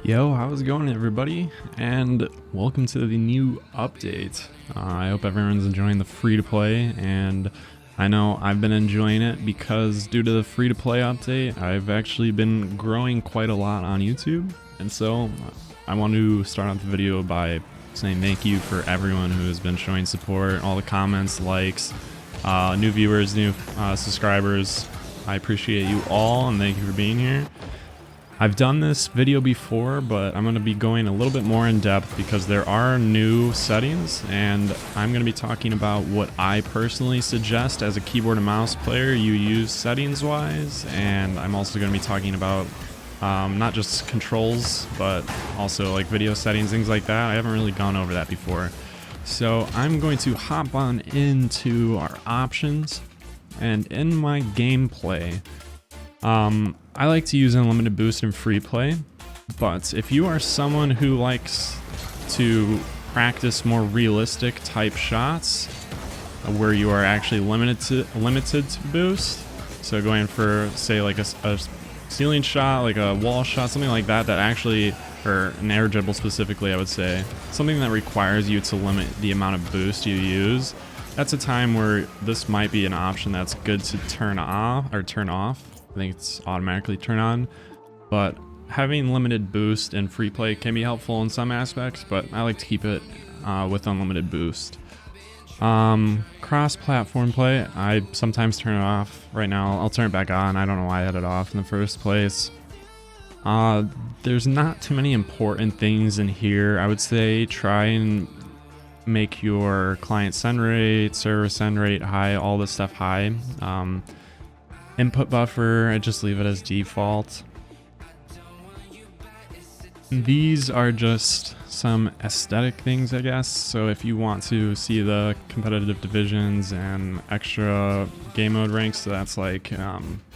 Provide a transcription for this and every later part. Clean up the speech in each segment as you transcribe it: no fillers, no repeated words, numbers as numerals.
Yo, how's it going everybody? And welcome to the new update. I hope everyone's enjoying the free-to-play, and I know I've been enjoying it because due to the free-to-play update, I've actually been growing quite a lot on YouTube. And so I want to start off the video by saying thank you for everyone who has been showing support, all the comments, likes, new viewers, new subscribers. I appreciate you all and thank you for being here. I've done this video before, but I'm going to be going a little bit more in depth because there are new settings, and I'm going to be talking about what I personally suggest as a keyboard and mouse player you use settings wise, and I'm also going to be talking about not just controls but also like video settings, things like that. I haven't really gone over that before, so I'm going to hop on into our options, and in my gameplay I like to use unlimited boost in free play, but if you are someone who likes to practice more realistic type shots where you are actually limited to boost, so going for say like a ceiling shot, like a wall shot, something like that, that actually, or an air dribble specifically, I would say, something that requires you to limit the amount of boost you use, that's a time where this might be an option that's good to turn off or turn off. I think it's automatically turn on, but having limited boost in free play can be helpful in some aspects, but I like to keep it with unlimited boost. Cross-platform play, I sometimes turn it off. Right now I'll turn it back on. I don't know why I had it off in the first place. There's not too many important things in here. I would say try and make your client send rate, server send rate high, all this stuff high. Input buffer, I just leave it as default. These are just some aesthetic things, I guess. So if you want to see the competitive divisions and extra game mode ranks, so that's like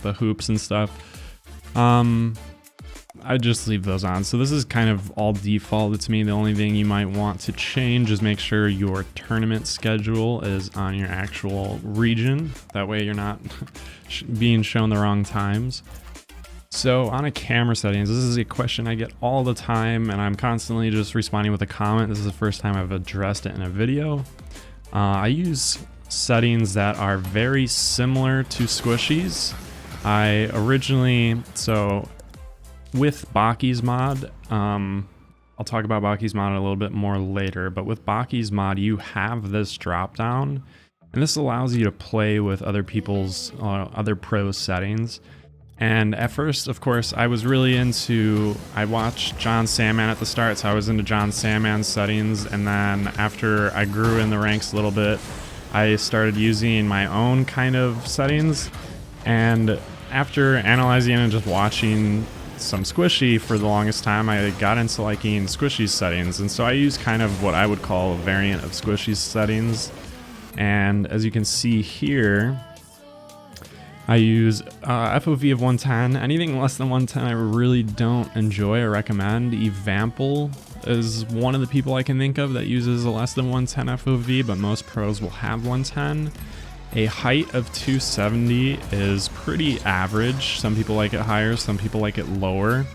the hoops and stuff, I just leave those on. So this is kind of all default to me. The only thing you might want to change is make sure your tournament schedule is on your actual region. That way you're not being shown the wrong times. So on a camera settings, this is a question I get all the time, and I'm constantly just responding with a comment. This is the first time I've addressed it in a video. I use settings that are very similar to squishies. I originally, so with Baki's mod, I'll talk about Baki's mod a little bit more later, but with Baki's mod you have this drop down, and this allows you to play with other people's other pro settings. And at first, of course, I was really into, I watched John Sandman at the start, so I was into John Sandman's settings, and then after I grew in the ranks a little bit, I started using my own kind of settings, and after analyzing and just watching some squishy for the longest time, I got into liking squishy's settings, and so I use kind of what I would call a variant of squishy's settings. And as you can see here, I use FOV of 110. Anything less than 110 I really don't enjoy or recommend. Evample is one of the people I can think of that uses a less than 110 FOV, but most pros will have 110. A height of 270 is pretty average. Some people like it higher, some people like it lower.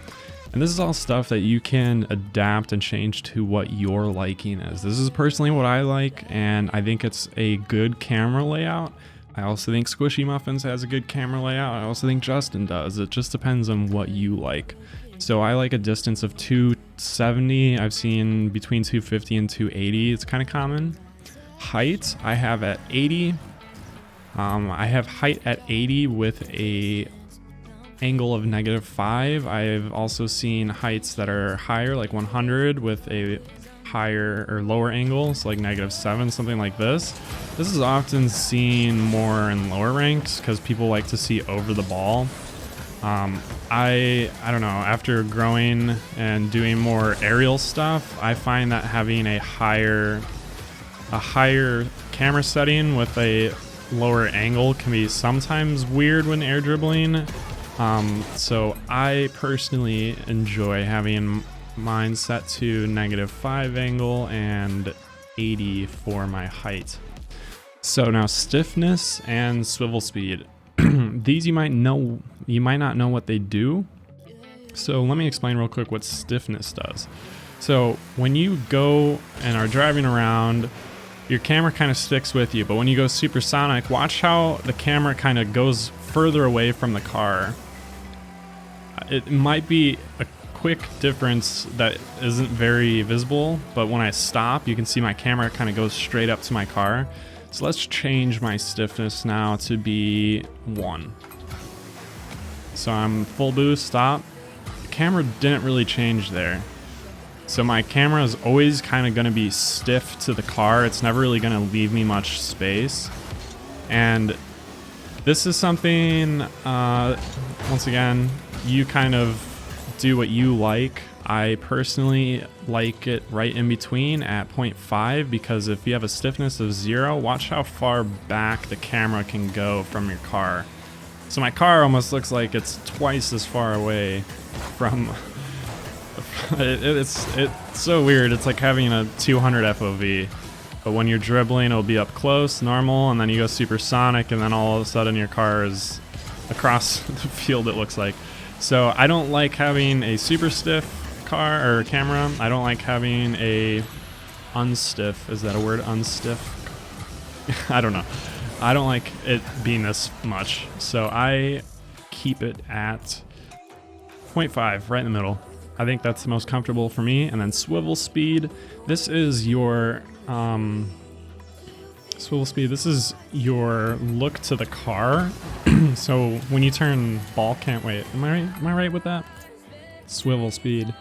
And this is all stuff that you can adapt and change to what your liking is. This is personally what I like, and I think it's a good camera layout. I also think Squishy Muffins has a good camera layout. I also think Justin does. It just depends on what you like. So I like a distance of 270. I've seen between 250 and 280. It's kind of common. Height, I have at 80. I have height at 80 with a angle of -5. I've also seen heights that are higher, like 100 with a higher or lower angle, so like -7, something like this. This is often seen more in lower ranks because people like to see over the ball. I don't know, after growing and doing more aerial stuff, I find that having a higher camera setting with a lower angle can be sometimes weird when air dribbling. So I personally enjoy having mine set to -5 angle and 80 for my height. So now stiffness and swivel speed. These you might not know what they do. So let me explain real quick what stiffness does. So when you go and are driving around, your camera kind of sticks with you, but when you go supersonic, watch how the camera kind of goes further away from the car. It might be a quick difference that isn't very visible, but when I stop, you can see my camera kind of goes straight up to my car. So let's change my stiffness now to be 1. So I'm full boost, stop. The camera didn't really change there. So my camera is always kind of going to be stiff to the car. It's never really going to leave me much space. And this is something, once again, you kind of do what you like. I personally like it right in between at 0.5 because if you have a stiffness of 0, watch how far back the camera can go from your car. So my car almost looks like it's twice as far away from... It's so weird. It's like having a 200 FOV, but when you're dribbling, it'll be up close, normal, and then you go supersonic, and then all of a sudden your car is across the field, it looks like. So I don't like having a super stiff car or camera. I don't like having a unstiff. Is that a word? Unstiff? I don't know. I don't like it being this much. So I keep it at 0.5, right in the middle. I think that's the most comfortable for me. And then swivel speed. This is your swivel speed. This is your look to the car. So when you turn ball cam, wait, am I right with that? Swivel speed.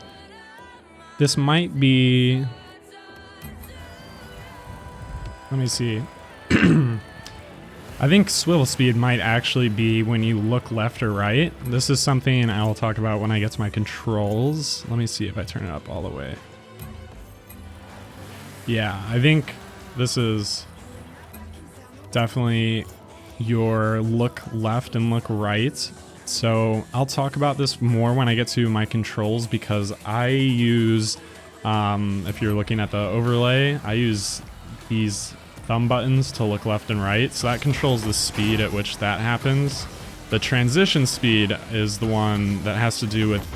This might be, let me see. I think swivel speed might actually be when you look left or right. This is something I will talk about when I get to my controls. Let me see if I turn it up all the way. Yeah, I think this is definitely your look left and look right. So I'll talk about this more when I get to my controls because I use, if you're looking at the overlay, I use these thumb buttons to look left and right. So that controls the speed at which that happens. The transition speed is the one that has to do with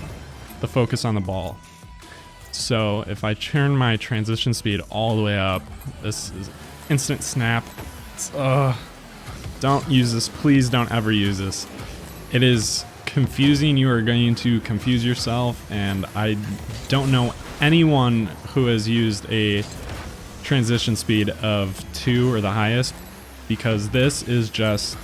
the focus on the ball. So if I turn my transition speed all the way up, this is instant snap. Don't use this. Please don't ever use this. It is confusing. You are going to confuse yourself, and I don't know anyone who has used a transition speed of 2 or the highest, because this is just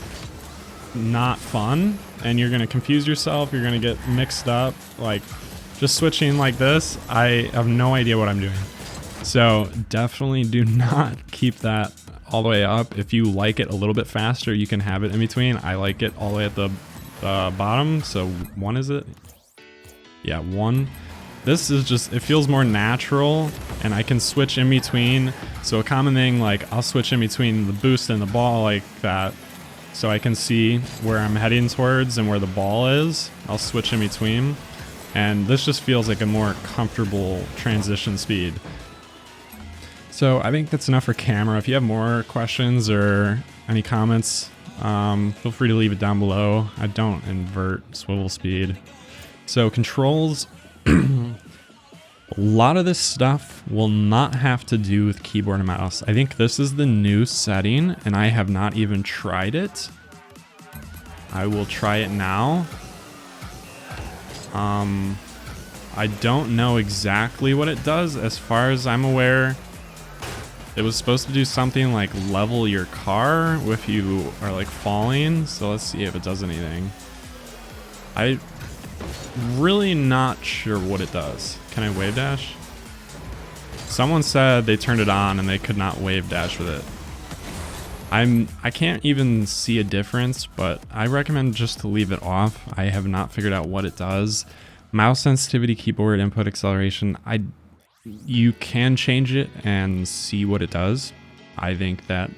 not fun, and you're going to confuse yourself. You're going to get mixed up. Like, just switching like this, I have no idea what I'm doing. So definitely do not keep that all the way up. If you like it a little bit faster, you can have it in between. I like it all the way at the bottom. So 1, is it? Yeah, 1. This is just, it feels more natural, and I can switch in between. So a common thing, like I'll switch in between the boost and the ball like that, so I can see where I'm heading towards and where the ball is. I'll switch in between, and this just feels like a more comfortable transition speed. So I think that's enough for camera. If you have more questions or any comments, feel free to leave it down below. I don't invert swivel speed. So controls. A lot of this stuff will not have to do with keyboard and mouse. I think this is the new setting, and I have not even tried it. I will try it now. I don't know exactly what it does. As far as I'm aware, it was supposed to do something like level your car if you are like falling. So let's see if it does anything. I'm really not sure what it does. Can I wave dash? Someone said they turned it on and they could not wave dash with it. I can't even see a difference, but I recommend just to leave it off. I have not figured out what it does. Mouse sensitivity, keyboard input acceleration, you can change it and see what it does. I think that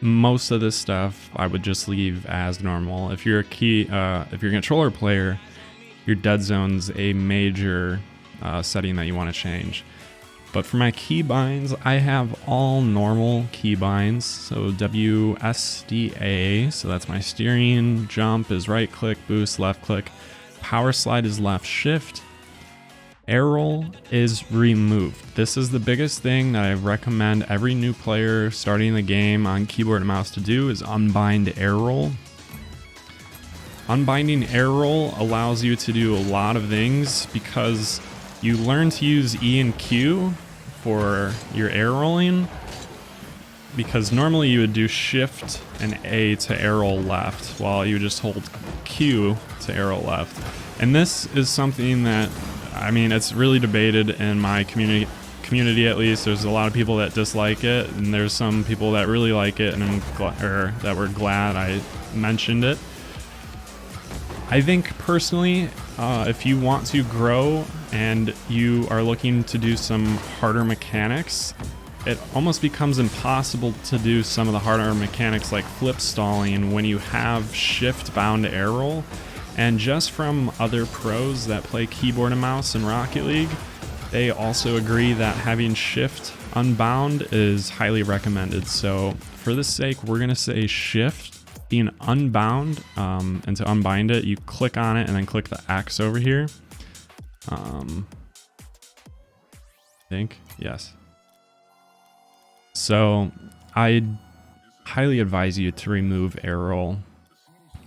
most of this stuff I would just leave as normal. If you're a controller player, your dead zone's a major setting that you want to change. But for my keybinds, I have all normal keybinds. So WSDA, so that's my steering. Jump is right click, boost left click. Power slide is left shift. Air roll is removed. This is the biggest thing that I recommend every new player starting the game on keyboard and mouse to do is unbind air roll. Unbinding air roll allows you to do a lot of things because you learn to use E and Q for your air rolling, because normally you would do shift and A to air roll left while you just hold Q to air roll left. And this is something that, I mean, it's really debated in my community at least. There's a lot of people that dislike it, and there's some people that really like it, and that were glad I mentioned it. I think personally, if you want to grow and you are looking to do some harder mechanics, it almost becomes impossible to do some of the harder mechanics like flip stalling when you have shift bound air roll. And just from other pros that play keyboard and mouse in Rocket League, they also agree that having shift unbound is highly recommended. So for this sake, we're gonna say shift being unbound, and to unbind it, you click on it and then click the X over here. I think, yes. So I highly advise you to remove air roll.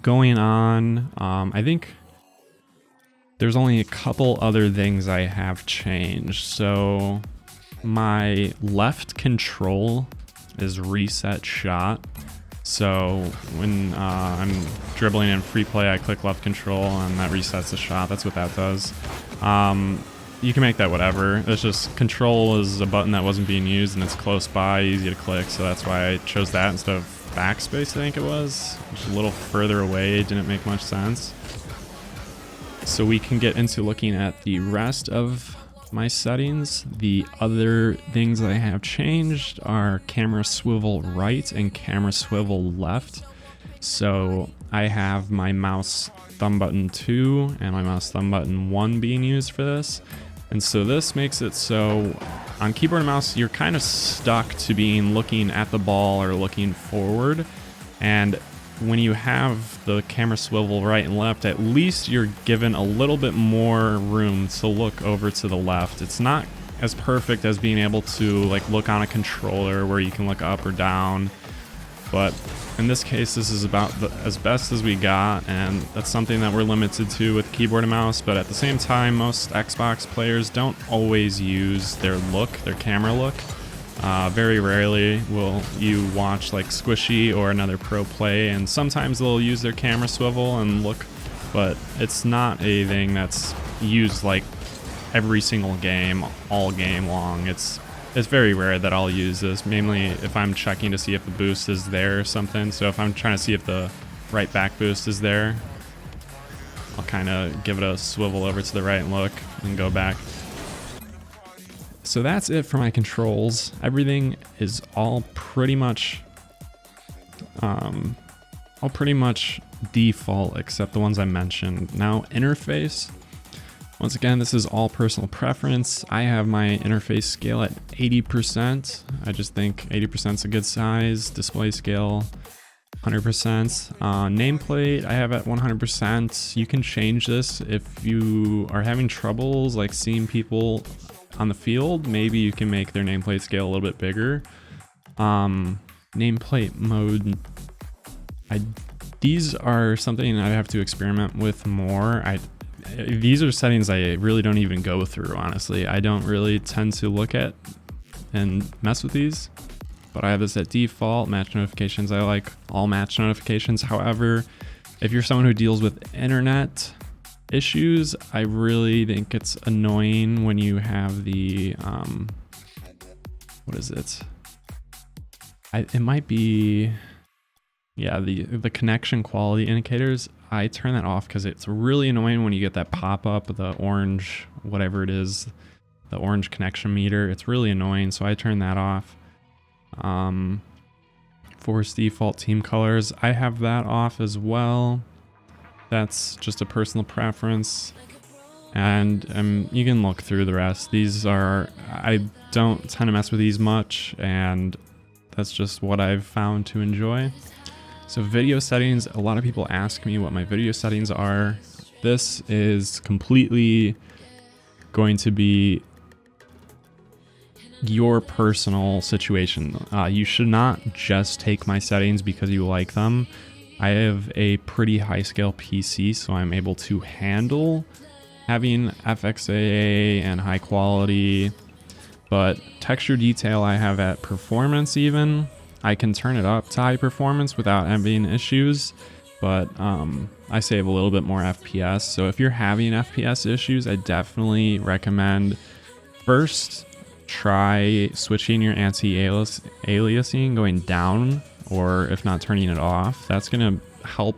Going on, I think there's only a couple other things I have changed. So my left control is reset shot. So when I'm dribbling in free play, I click left control and that resets the shot. That's what that does. You can make that whatever. It's just control is a button that wasn't being used and it's close by, easy to click. So that's why I chose that instead of backspace, I think it was. Just a little further away, didn't make much sense. So we can get into looking at the rest of my settings. The other things I have changed are camera swivel right and camera swivel left. So I have my mouse thumb button 2 and my mouse thumb button 1 being used for this. And so this makes it so on keyboard and mouse, you're kind of stuck to being looking at the ball or looking forward. And when you have the camera swivel right and left, at least you're given a little bit more room to look over to the left. It's not as perfect as being able to like look on a controller where you can look up or down, but in this case this is about as best as we got, and that's something that we're limited to with keyboard and mouse. But at the same time, most Xbox players don't always use their camera look. Very rarely will you watch like Squishy or another pro play, and sometimes they'll use their camera swivel and look, but it's not a thing that's used like every single game, all game long. It's very rare that I'll use this, mainly if I'm checking to see if the boost is there or something. So if I'm trying to see if the right back boost is there, I'll kind of give it a swivel over to the right and look and go back. So that's it for my controls. Everything is all pretty much default except the ones I mentioned. Now interface, once again, this is all personal preference. I have my interface scale at 80%. I just think 80% is a good size. Display scale 100%. Nameplate I have at 100%. You can change this if you are having troubles like seeing people on the field. Maybe you can make their nameplate scale a little bit bigger. Nameplate mode, these are something I have to experiment with more. These are settings I really don't even go through, honestly. I don't really tend to look at and mess with these, but I have this at default. Match notifications, I like all match notifications. However, if you're someone who deals with internet issues, I really think it's annoying when you have the what is it? It might be, yeah, the connection quality indicators. I turn that off because it's really annoying when you get that pop-up, the orange, whatever it is, the orange connection meter. It's really annoying, so I turn that off. Force default team colors, I have that off as well. That's just a personal preference. And you can look through the rest. These are, I don't tend to mess with these much, and that's just what I've found to enjoy. So video settings, a lot of people ask me what my video settings are. This is completely going to be your personal situation. You should not just take my settings because you like them. I have a pretty high scale PC, so I'm able to handle having FXAA and high quality, but texture detail I have at performance even. I can turn it up to high performance without having issues, but I save a little bit more FPS. So if you're having FPS issues, I definitely recommend first try switching your anti-aliasing, going down, or if not, turning it off. That's gonna help.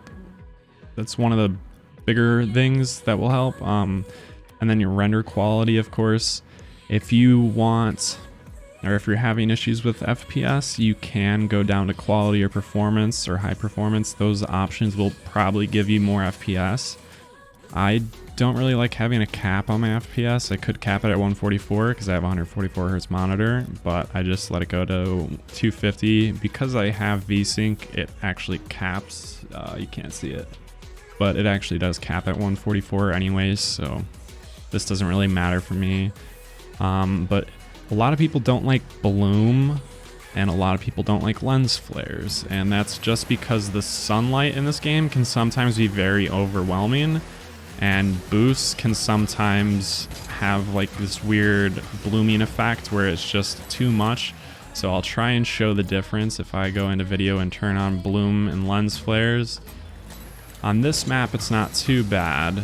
That's one of the bigger things that will help. And then your render quality, of course. If you want, or if you're having issues with FPS, you can go down to quality or performance or high performance. Those options will probably give you more FPS. I don't really like having a cap on my FPS. I could cap it at 144 because I have a 144 hertz monitor, but I just let it go to 250 because I have VSync. It actually caps. You can't see it, but it actually does cap at 144 anyways, so this doesn't really matter for me. But a lot of people don't like bloom, and a lot of people don't like lens flares, and that's just because the sunlight in this game can sometimes be very overwhelming, and boosts can sometimes have like this weird blooming effect where it's just too much. So I'll try and show the difference if I go into video and turn on bloom and lens flares. On this map it's not too bad,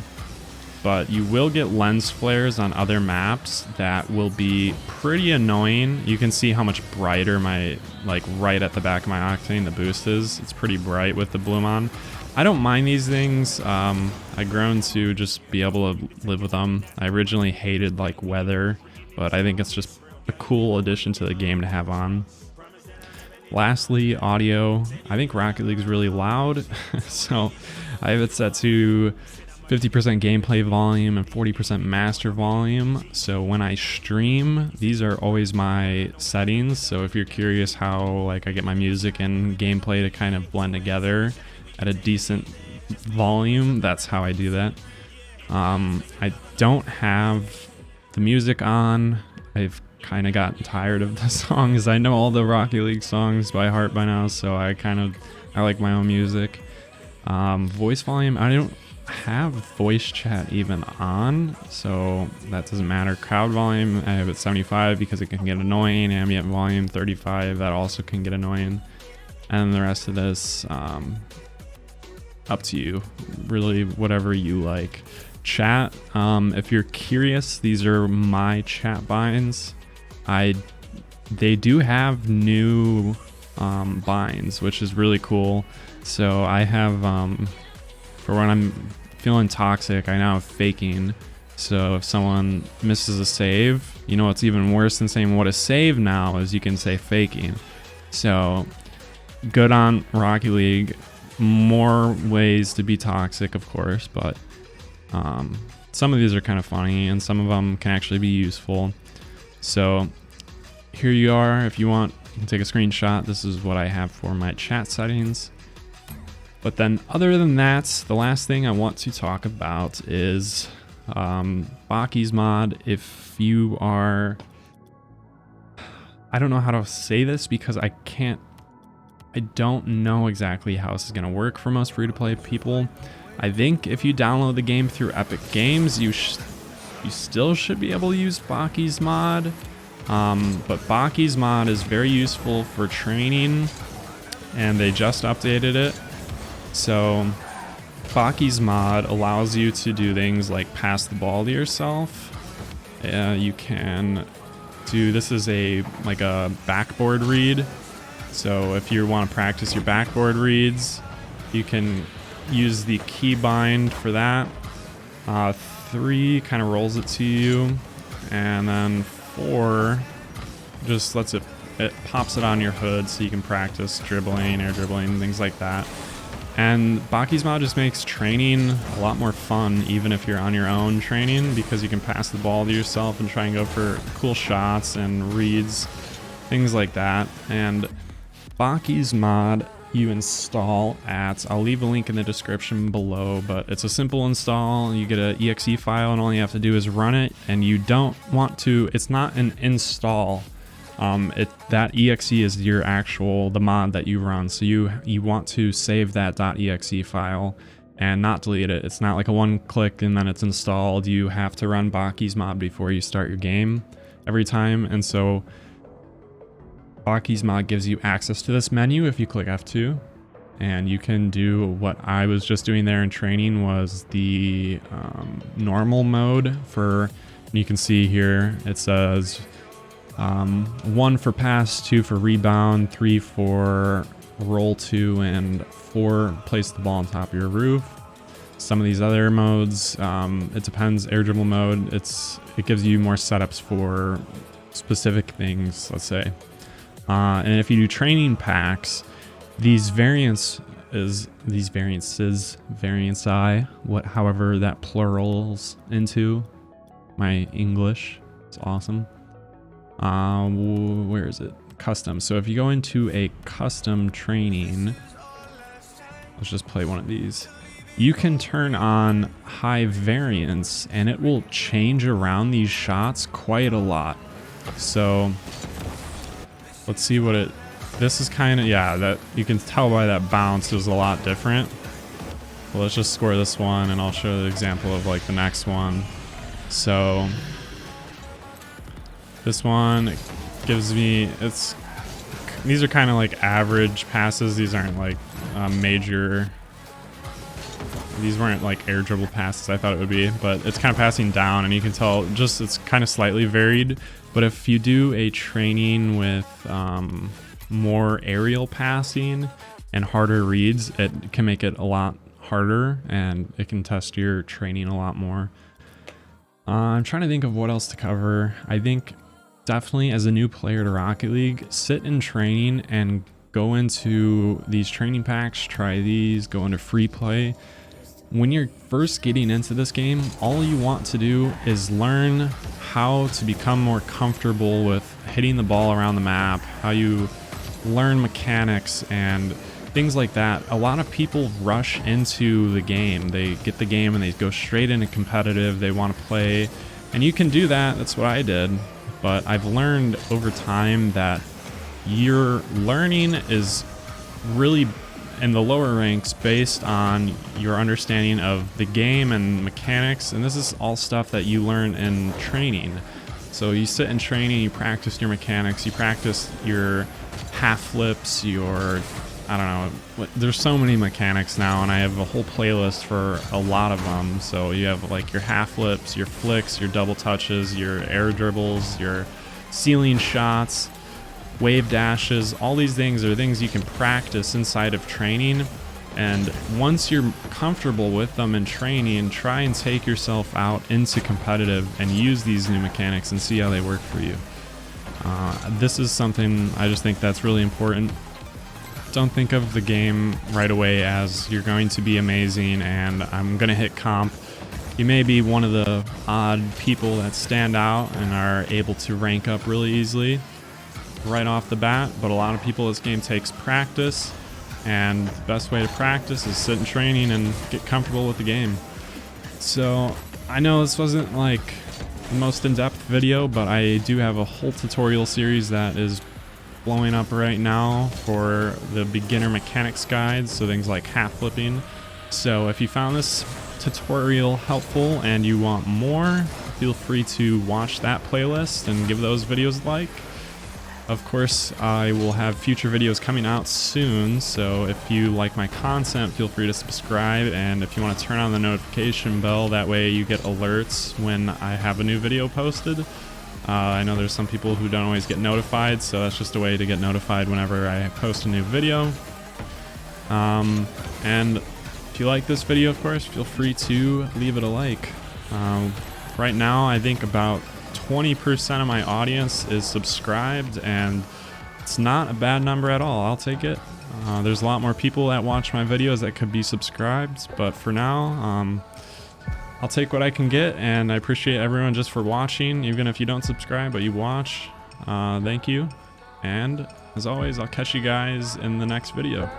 but you will get lens flares on other maps that will be pretty annoying. You can see how much brighter my, like right at the back of my Octane, the boost is. It's pretty bright with the bloom on. I don't mind these things. I've grown to just be able to live with them. I originally hated like weather, but I think it's just a cool addition to the game to have on. Lastly, audio. I think Rocket League's really loud, so I have it set to 50% gameplay volume and 40% master volume. So when I stream, these are always my settings. So if you're curious how like I get my music and gameplay to kind of blend together at a decent volume, that's how I do that. I don't have the music on. I've kind of gotten tired of the songs. I know all the Rocket League songs by heart by now, so I like my own music. Voice volume, I don't have voice chat even on, so that doesn't matter. Crowd volume, I have it 75 because it can get annoying. Ambient volume 35, that also can get annoying. And the rest of this, up to you, really, whatever you like. Chat, if you're curious, these are my chat binds. They do have new binds, which is really cool. So I have, for when I'm feeling toxic, I now have faking. So if someone misses a save, you know what's even worse than saying what a save now is you can say faking. So good on Rocket League. More ways to be toxic, of course, but some of these are kind of funny and some of them can actually be useful. So here you are. If you want, you can take a screenshot. This is what I have for my chat settings. But then other than that, the last thing I want to talk about is Baki's mod. If you are, I don't know how to say this because I don't know exactly how this is going to work for most free-to-play people. I think if you download the game through Epic Games, you still should be able to use Baki's mod. But Baki's mod is very useful for training, and they just updated it. So Baki's mod allows you to do things like pass the ball to yourself. You can do, this is like a backboard read. So if you want to practice your backboard reads, you can use the keybind for that. 3 kind of rolls it to you, and then 4 just lets it pops it on your hood so you can practice dribbling, air dribbling, things like that. And Baki's mod just makes training a lot more fun, even if you're on your own training, because you can pass the ball to yourself and try and go for cool shots and reads, things like that. And Baki's mod you install at, I'll leave a link in the description below, but it's a simple install. You get an exe file and all you have to do is run it, and you don't want to, it's not an install. That exe is your the mod that you run. So you want to save that .exe file and not delete it. It's not like a one click and then it's installed. You have to run Baki's mod before you start your game every time. And so Baki's mod gives you access to this menu if you click F2, and you can do what I was just doing there in training, was the normal mode for, you can see here it says 1 for pass, 2 for rebound, 3 for roll 2, and 4 place the ball on top of your roof. Some of these other modes, it depends. Air dribble mode, it gives you more setups for specific things, let's say. And if you do training packs, variances, however that plurals into. My English is awesome. Where is it? Custom. So if you go into a custom training, let's just play one of these. You can turn on high variance and it will change around these shots quite a lot. So let's see what this is kind of, yeah, that you can tell by that bounce is a lot different. Well, let's just score this one and I'll show the example of like the next one. So this one gives me, these are kind of like average passes. These aren't like major, these weren't like air dribble passes I thought it would be, but it's kind of passing down and you can tell just it's kind of slightly varied. But if you do a training with more aerial passing and harder reads, it can make it a lot harder and it can test your training a lot more. I'm trying to think of what else to cover. I think definitely as a new player to Rocket League, sit in training and go into these training packs, try these, go into free play. When you're first getting into this game, all you want to do is learn how to become more comfortable with hitting the ball around the map, how you learn mechanics and things like that. A lot of people rush into the game. They get the game and they go straight into competitive. They want to play, and you can do that. That's what I did. But I've learned over time that your learning is really in the lower ranks based on your understanding of the game and mechanics, and this is all stuff that you learn in training. So you sit in training, you practice your mechanics, you practice your half flips, your, I don't know, there's so many mechanics now, and I have a whole playlist for a lot of them. So you have like your half flips, your flicks, your double touches, your air dribbles, your ceiling shots, wave dashes. All these things are things you can practice inside of training, and once you're comfortable with them in training, try and take yourself out into competitive and use these new mechanics and see how they work for you. This is something I just think that's really important. Don't think of the game right away as you're going to be amazing and I'm gonna hit comp. You may be one of the odd people that stand out and are able to rank up really easily right off the bat, but a lot of people, this game takes practice, and the best way to practice is sit in training and get comfortable with the game. So I know this wasn't like the most in-depth video, but I do have a whole tutorial series that is blowing up right now for the beginner mechanics guides, so things like half flipping. So if you found this tutorial helpful and you want more, feel free to watch that playlist and give those videos a like. Of course, I will have future videos coming out soon, so if you like my content, feel free to subscribe, and if you want to turn on the notification bell, that way you get alerts when I have a new video posted. I know there's some people who don't always get notified, so that's just a way to get notified whenever I post a new video. And if you like this video, of course, feel free to leave it a like. Right now, I think about 20% of my audience is subscribed, and it's not a bad number at all. I'll take it. There's a lot more people that watch my videos that could be subscribed, but for now, I'll take what I can get, and I appreciate everyone just for watching, even if you don't subscribe, but you watch. Thank you, and as always, I'll catch you guys in the next video.